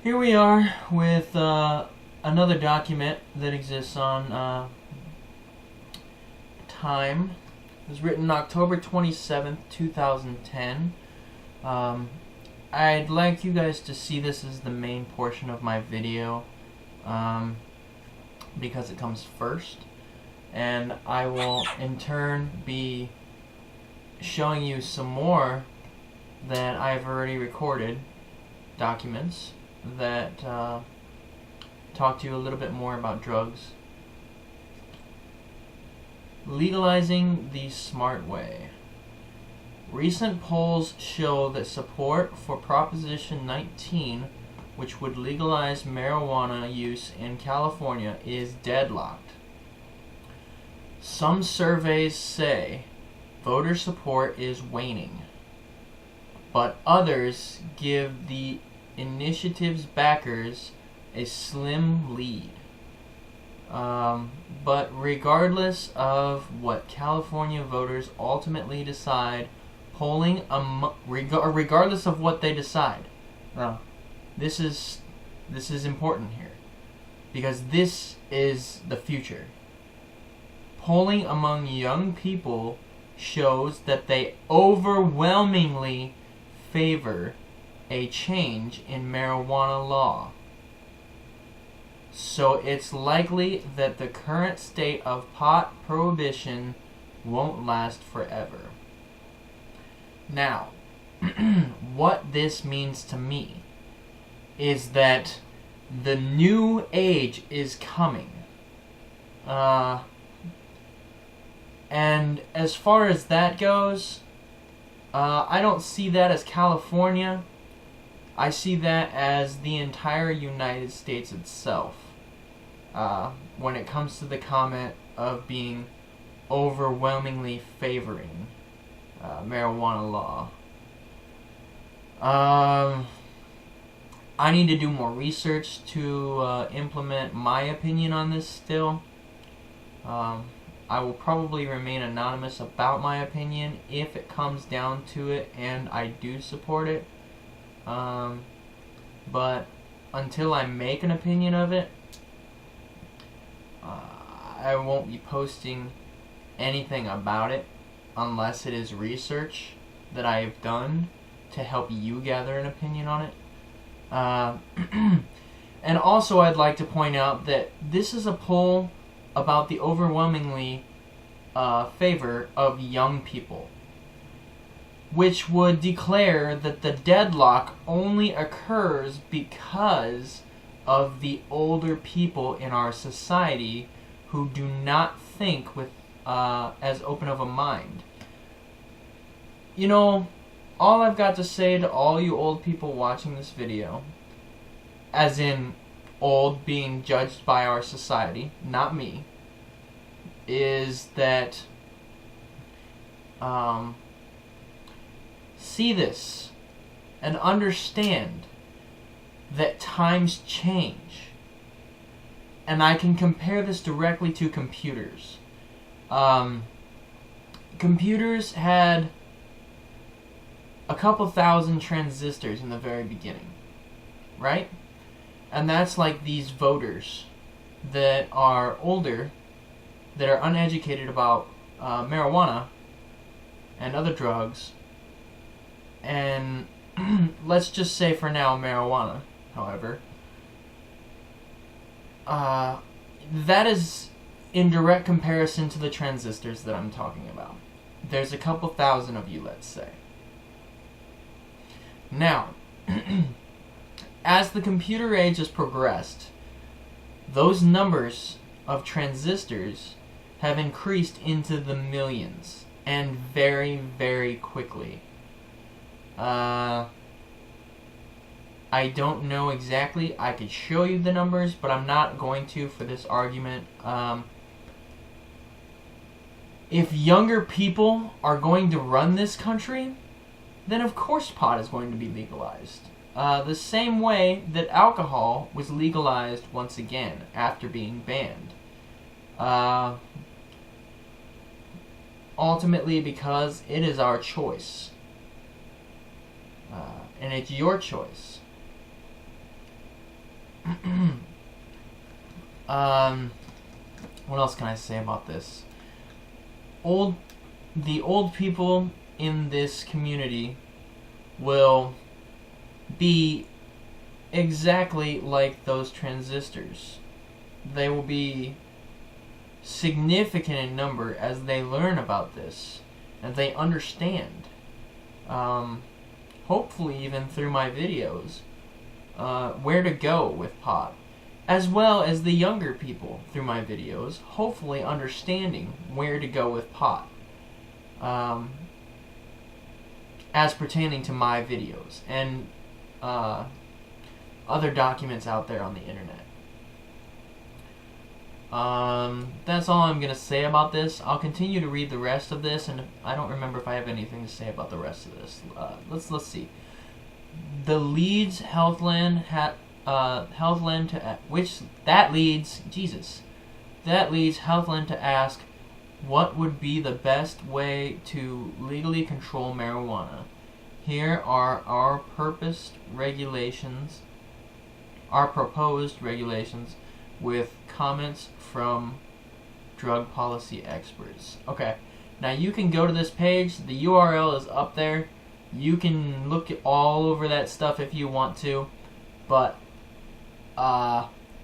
Here we are with another document that exists on Time. It was written October 27th, 2010. I'd like you guys to see this as the main portion of my video because it comes first, and I will in turn be showing you some more that I've already recorded documents that talk to you a little bit more about drugs. Legalizing the smart way. Recent polls show that support for Proposition 19, which would legalize marijuana use in California, is deadlocked. Some surveys say voter support is waning, but others give the initiative's backers a slim lead. But regardless of what California voters ultimately decide, regardless of what they decide, this is important here, because this is the future. Polling among young people shows that they overwhelmingly favor a change in marijuana law. So it's likely that the current state of pot prohibition won't last forever. Now, what this means to me is that the new age is coming. And as far as that goes, I don't see that as California. I see that as the entire United States itself, when it comes to the comment of being overwhelmingly favoring marijuana law. I need to do more research to implement my opinion on this still. I will probably remain anonymous about my opinion if it comes down to it and I do support it. But until I make an opinion of it, I won't be posting anything about it unless it is research that I have done to help you gather an opinion on it. And also I'd like to point out that this is a poll about the overwhelmingly favor of young people, which would declare that the deadlock only occurs because of the older people in our society who do not think with as open of a mind. You know, all I've got to say to all you old people watching this video, as in old being judged by our society, not me, is that see this and understand that times change. And I can compare this directly to computers. Computers had a couple thousand transistors in the very beginning, right? And that's like these voters that are older, that are uneducated about marijuana and other drugs, and let's just say for now marijuana, however, that is in direct comparison to the transistors that I'm talking about. There's a couple thousand of you, let's say. Now, as the computer age has progressed, those numbers of transistors have increased into the millions, and very, very quickly. I don't know exactly. I could show you the numbers, but I'm not going to for this argument. If younger people are going to run this country, then of course pot is going to be legalized. The same way that alcohol was legalized once again after being banned. Ultimately because it is our choice. And it's your choice. What else can I say about this? The old people in this community will be exactly like those transistors. They will be significant in number as they learn about this and they understand. Hopefully even through my videos, where to go with pot, as well as the younger people through my videos, hopefully understanding where to go with pot, as pertaining to my videos and other documents out there on the internet. That's all I'm going to say about this. I'll continue to read the rest of this, and I don't remember if I have anything to say about the rest of this. Let's see. The leads Healthland Healthland to that leads Healthland to ask, what would be the best way to legally control marijuana? Here are our proposed regulations with comments from drug policy experts. Okay, now you can go to this page. The URL is up there. You can look all over that stuff if you want to, but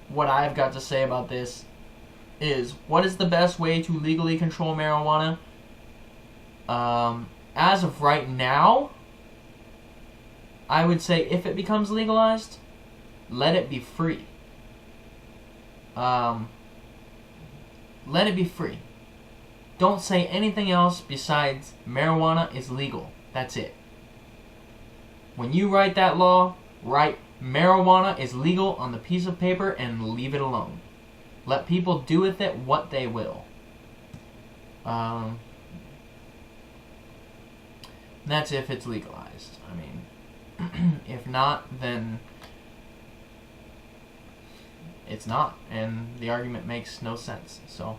what I've got to say about this is, what is the best way to legally control marijuana? As of right now, I would say if it becomes legalized, let it be free. Let it be free. Don't say anything else besides marijuana is legal. That's it. When you write that law, write marijuana is legal on the piece of paper and leave it alone. Let people do with it what they will. That's if it's legalized. I mean, if not, then it's not, and the argument makes no sense. So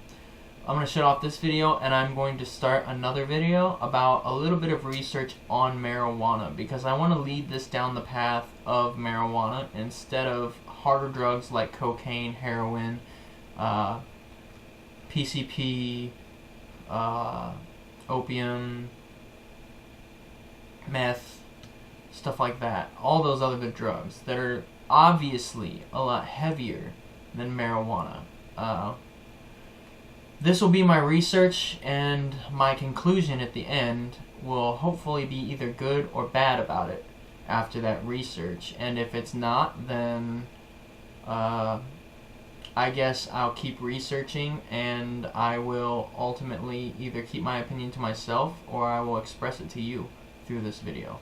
I'm going to shut off this video, and I'm going to start another video about a little bit of research on marijuana, because I want to lead this down the path of marijuana instead of harder drugs like cocaine, heroin, PCP, opium, meth, stuff like that. All those other good drugs that are obviously a lot heavier than marijuana. This will be my research, and my conclusion at the end will hopefully be either good or bad about it after that research. And if it's not, then I guess I'll keep researching, and I will ultimately either keep my opinion to myself or I will express it to you through this video.